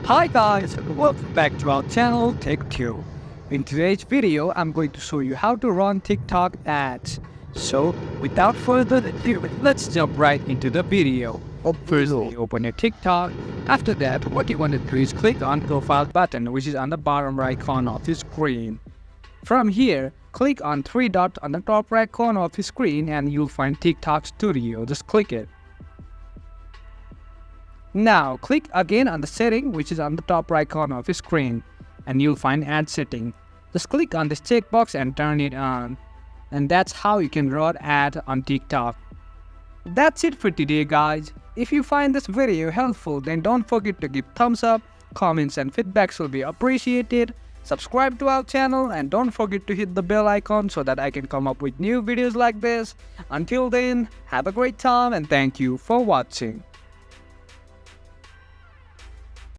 Hi guys, welcome back to our channel Tech2. In today's video, I'm going to show you how to run TikTok ads. So, without further ado, let's jump right into the video. Firstly, open your TikTok. After that, what you want to do is click on profile button, which is on the bottom right corner of your screen. From here, click on three dots on the top right corner of your screen and you'll find TikTok Studio. Just click it. Now, click again on the setting, which is on the top right corner of your screen, and you'll find ad setting. Just click on this checkbox and turn it on. And that's how you can run ad on TikTok. That's it for today, guys. If you find this video helpful, then don't forget to give thumbs up, comments and feedbacks will be appreciated. Subscribe to our channel and don't forget to hit the bell icon so that I can come up with new videos like this. Until then, have a great time and thank you for watching.